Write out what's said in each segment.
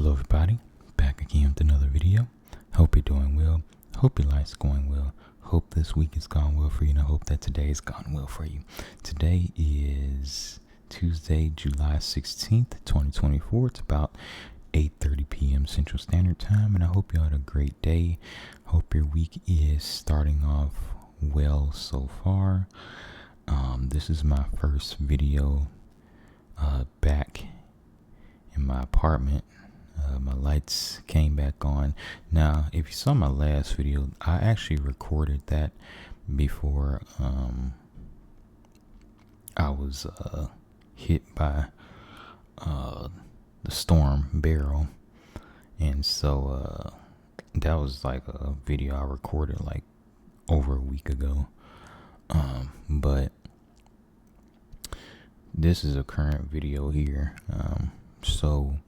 Hello everybody, back again with another video. Hope you're doing well. Hope your life's going well. Hope this week has gone well for you, and I hope that today has gone well for you. Today is Tuesday, July 16th, 2024. It's about 8:30 p.m. Central Standard Time, and I hope you had a great day. Hope your week is starting off well so far. This is my first video back in my apartment. My lights came back on. Now, if you saw my last video, I actually recorded that before I was hit by the storm barrel, and so that was like a video I recorded like over a week ago. But this is a current video here. So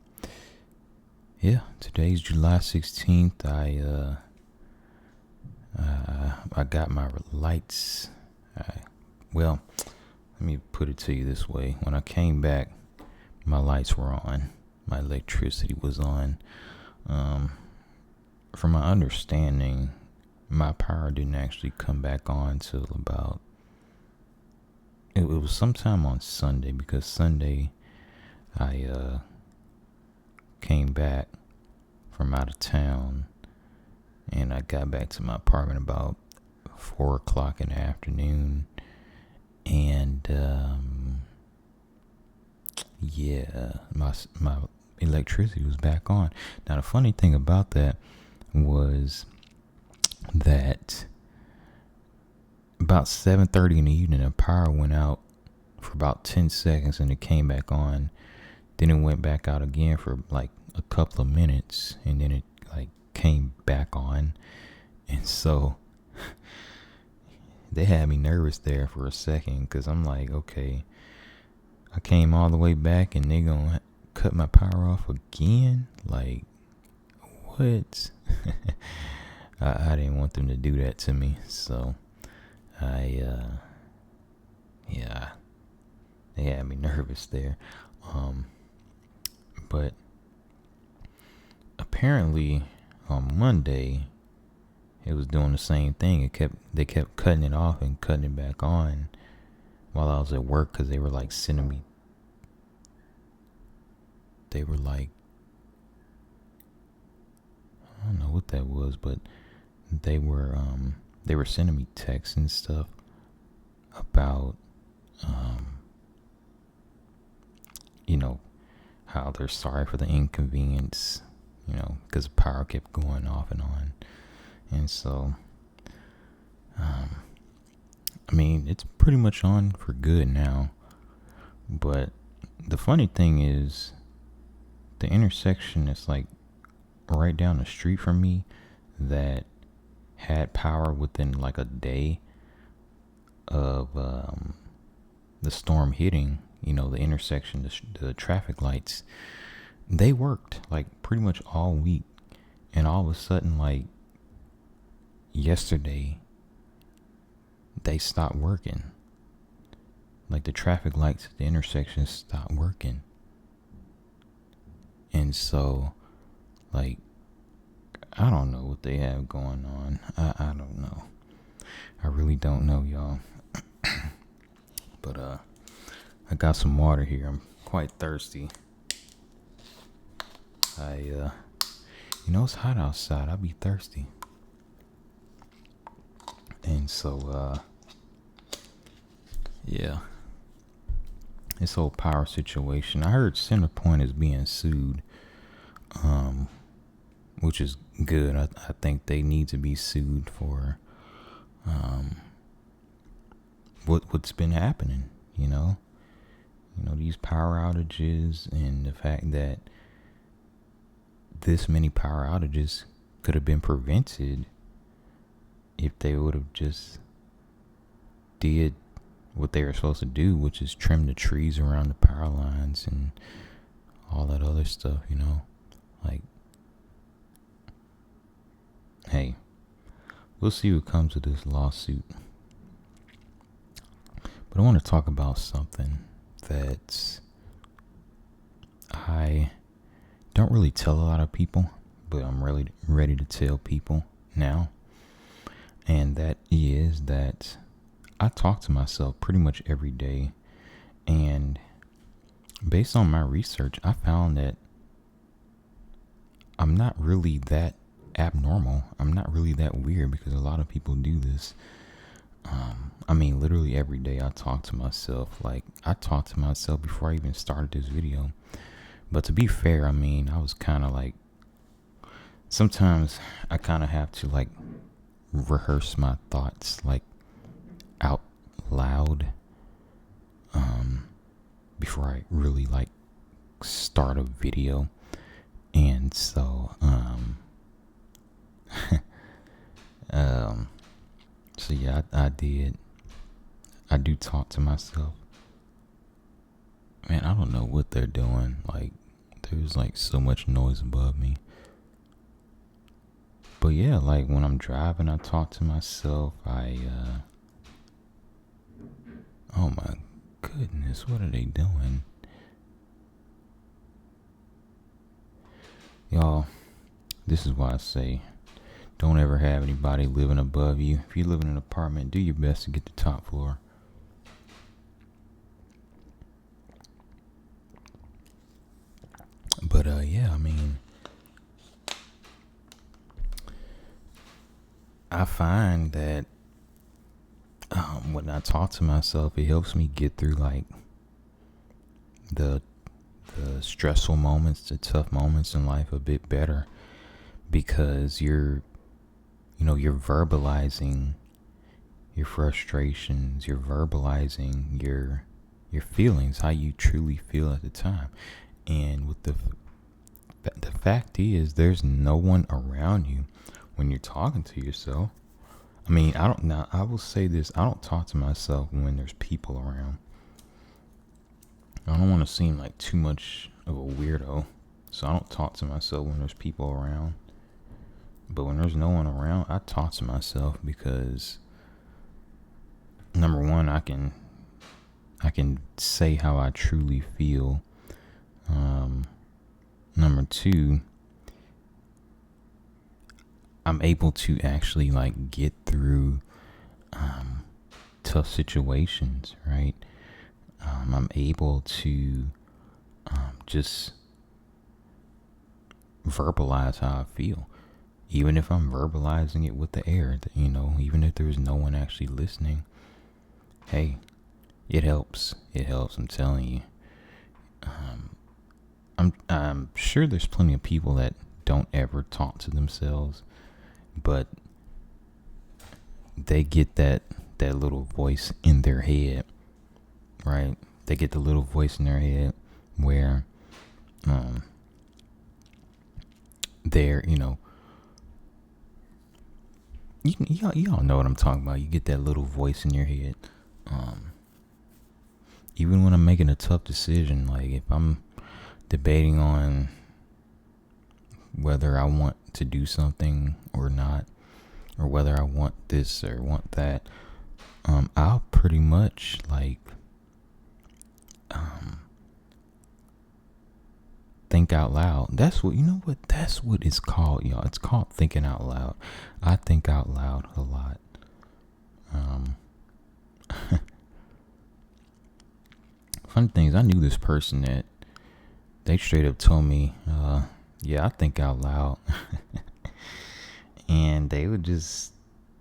yeah, today's July 16th. I got my lights. Well, let me put it to you this way. When I came back, my lights were on. My electricity was on. From my understanding, my power didn't actually come back on till about, it was sometime on Sunday, because Sunday I came back from out of town, and I got back to my apartment about 4 o'clock in the afternoon, and my electricity was back on. Now the funny thing about that was that about 7:30 in the evening, the power went out for about 10 seconds, and it came back on. Then it went back out again for like a couple of minutes, and then it like came back on. And so they had me nervous there for a second, because I'm like, okay, I came all the way back and they gonna cut my power off again? Like, what? I didn't want them to do that to me, so they had me nervous there. But apparently on Monday it was doing the same thing. They kept cutting it off and cutting it back on while I was at work, because they were like sending me, I don't know what that was, but they were sending me texts and stuff about how they're sorry for the inconvenience, because the power kept going off and on. And so it's pretty much on for good now. But the funny thing is, the intersection is like right down the street from me that had power within like a day of the storm hitting. The intersection, the traffic lights, they worked like pretty much all week, and all of a sudden, like yesterday, they stopped working. Like the traffic lights at the intersection stopped working. And so, like, I don't know what they have going on. I don't know. I really don't know, y'all. But I got some water here. I'm quite thirsty. It's hot outside. I'll be thirsty. And so, this whole power situation. I heard CenterPoint is being sued, which is good. I think they need to be sued for what's been happening. These power outages, and the fact that this many power outages could have been prevented if they would have just did what they were supposed to do, which is trim the trees around the power lines and all that other stuff. Like, hey, we'll see what comes of this lawsuit. But I want to talk about something that I don't really tell a lot of people, but I'm really ready to tell people now. And that is that I talk to myself pretty much every day. And based on my research, I found that I'm not really that abnormal. I'm not really that weird, because a lot of people do this. Literally every day I talk to myself. Like, I talked to myself before I even started this video. But to be fair, I was kind of like, sometimes I kind of have to like rehearse my thoughts like out loud before I really like start a video. And so so yeah, I do talk to myself. Man, I don't know what they're doing. Like, there's like so much noise above me. But yeah, like when I'm driving, I talk to myself. Oh my goodness, what are they doing? Y'all, this is why I say, don't ever have anybody living above you. If you live in an apartment, do your best to get the top floor. But yeah, I find that when I talk to myself, it helps me get through like the stressful moments, the tough moments in life a bit better, because you're verbalizing your frustrations, you're verbalizing your feelings, how you truly feel at the time. And with the fact is, there's no one around you when you're talking to yourself. I will say this, I don't talk to myself when there's people around. I don't want to seem like too much of a weirdo, so I don't talk to myself when there's people around. But when there's no one around, I talk to myself, because number one, I can say how I truly feel. Number two, I'm able to actually like get through tough situations, right? I'm able to just verbalize how I feel, even if I'm verbalizing it with the air, even if there's no one actually listening. Hey, it helps. I'm telling you. I'm sure there's plenty of people that don't ever talk to themselves, but they get that little voice in their head, right? They get the little voice in their head where they're, y'all know what I'm talking about. You get that little voice in your head. Even when I'm making a tough decision, like if I'm debating on whether I want to do something or not, or whether I want this or want that, I'll pretty much like think out loud. That's what it's called, y'all. It's called thinking out loud. I think out loud a lot. Funny thing is, I knew this person that they straight up told me, yeah, I think out loud. And they would just,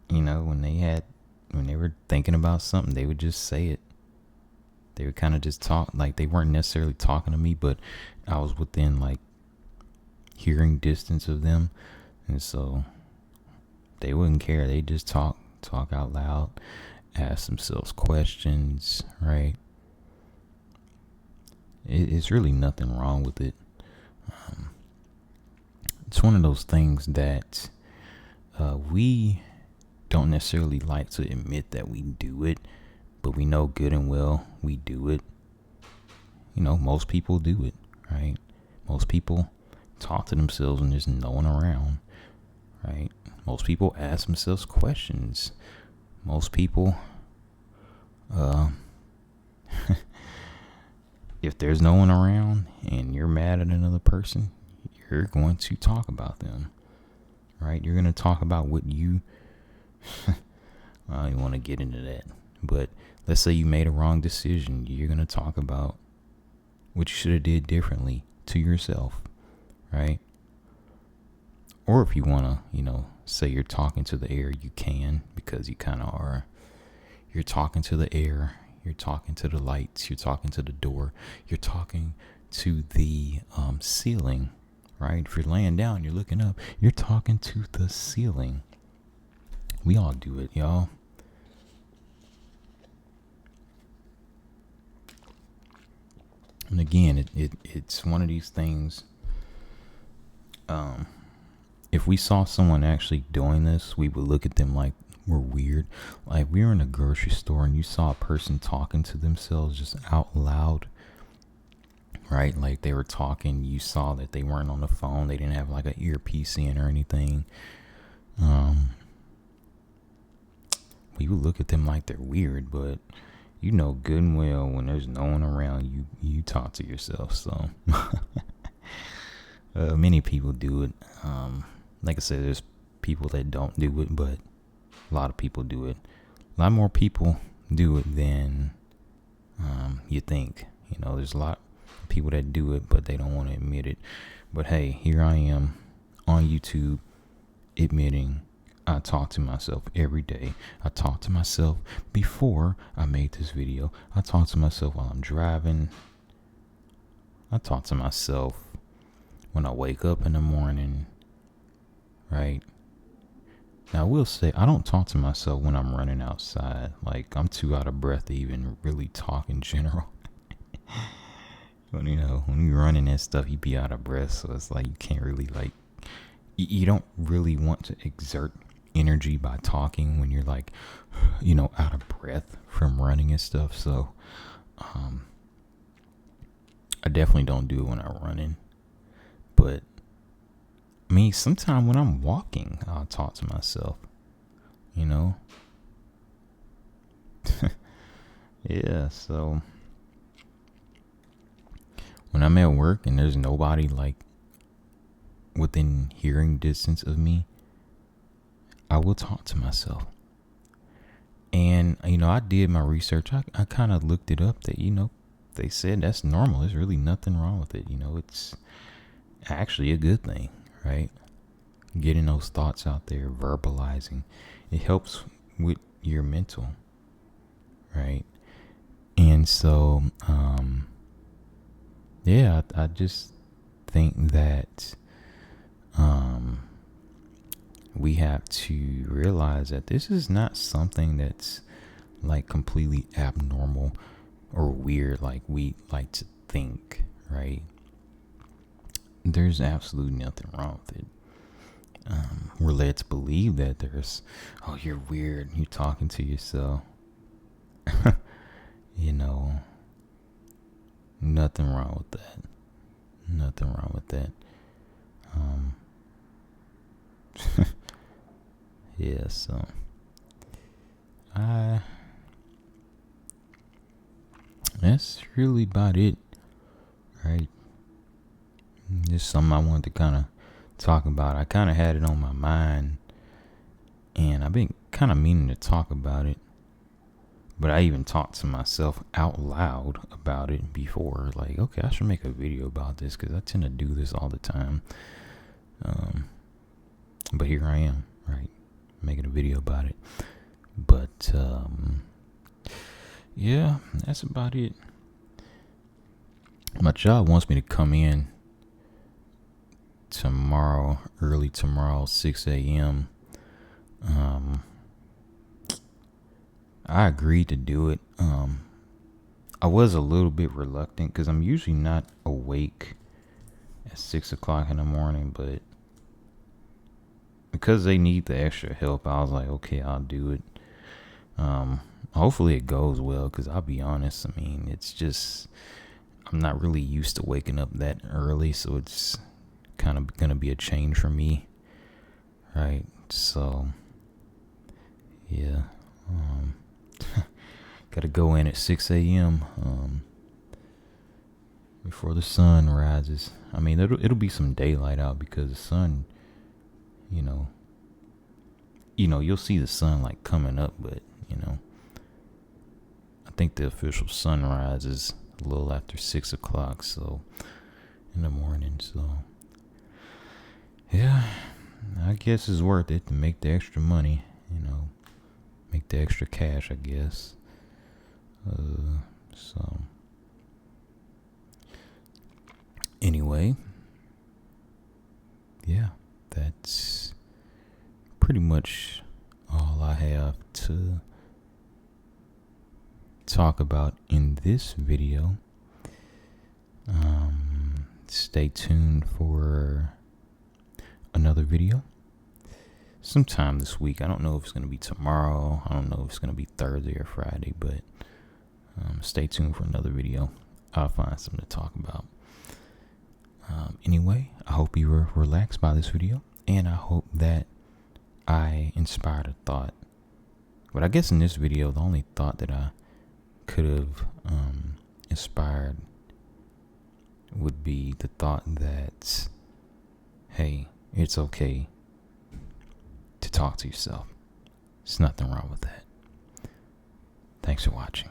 when they were thinking about something, they would just say it. They would kind of just talk, like they weren't necessarily talking to me, but I was within like hearing distance of them. And so they wouldn't care. They just talk out loud, ask themselves questions, right? It's really nothing wrong with it. It's one of those things that we don't necessarily like to admit that we do it, but we know good and well we do it. Most people do it, right? Most people talk to themselves when there's no one around, right? Most people ask themselves questions. Most people, if there's no one around and you're mad at another person, you're going to talk about them, right? You're going to talk about what you, I don't even want to get into that, but let's say you made a wrong decision. You're going to talk about what you should have did differently to yourself, right? Or if you want to, say you're talking to the air, you can, because you kind of are. You're talking to the air, you're talking to the lights, you're talking to the door, you're talking to the ceiling, right? If you're laying down, you're looking up, you're talking to the ceiling. We all do it, y'all. And again, it's one of these things. If we saw someone actually doing this, we would look at them like we're weird. Like we were in a grocery store and you saw a person talking to themselves just out loud, right? Like they were talking. You saw that they weren't on the phone. They didn't have like an earpiece in or anything. We would look at them like they're weird, but you know good and well when there's no one around, you talk to yourself. So many people do it. Like I said, there's people that don't do it, but a lot of people do it. A lot more people do it than you think. There's a lot of people that do it, but they don't want to admit it. But hey, here I am on YouTube admitting I talk to myself every day. I talk to myself before I made this video. I talk to myself while I'm driving. I talk to myself when I wake up in the morning, right? Now, I will say, I don't talk to myself when I'm running outside. Like, I'm too out of breath to even really talk in general. But, when you're running and stuff, you be out of breath. So it's like, you can't really, you don't really want to exert energy by talking when you're, out of breath from running and stuff. So, I definitely don't do it when I'm running. But, sometimes when I'm walking, I'll talk to myself, Yeah, so when I'm at work and there's nobody within hearing distance of me, I will talk to myself. And, I did my research. I kind of looked it up that, they said that's normal. There's really nothing wrong with it. It's actually a good thing, right? Getting those thoughts out there, verbalizing, it helps with your mental, right? And so, I just think that we have to realize that this is not something that's completely abnormal or weird like we like to think, right? There's absolutely nothing wrong with it. We're led to believe that there's, oh, you're weird, you're talking to yourself. Nothing wrong with that. Nothing wrong with that. Yeah, so that's really about it, right? Just something I wanted to kind of talk about. I kind of had it on my mind, and I've been kind of meaning to talk about it, but I even talked to myself out loud about it before. Like, okay, I should make a video about this because I tend to do this all the time. But here I am, right, making a video about it. But yeah, that's about it. My job wants me to come in early tomorrow, 6 a.m. I agreed to do it. I was a little bit reluctant because I'm usually not awake at 6 o'clock in the morning, but because they need the extra help, I was like, okay, I'll do it. Hopefully it goes well, because I'll be honest, it's just, I'm not really used to waking up that early, so it's kind of going to be a change for me, right? So, yeah, gotta go in at 6 a.m. before the sun rises. I mean, it'll be some daylight out because the sun, you know, you'll see the sun like coming up, but I think the official sunrise is a little after 6 o'clock, so in the morning. So yeah, I guess it's worth it to make the extra money, make the extra cash, I guess. So anyway, yeah, that's pretty much all I have to talk about in this video. Stay tuned for another video sometime this week. I don't know if it's going to be tomorrow. I don't know if it's going to be Thursday or Friday, but stay tuned for another video. I'll find something to talk about. Anyway, I hope you were relaxed by this video, and I hope that I inspired a thought. But I guess in this video, the only thought that I could have inspired would be the thought that, hey, it's okay to talk to yourself. There's nothing wrong with that. Thanks for watching.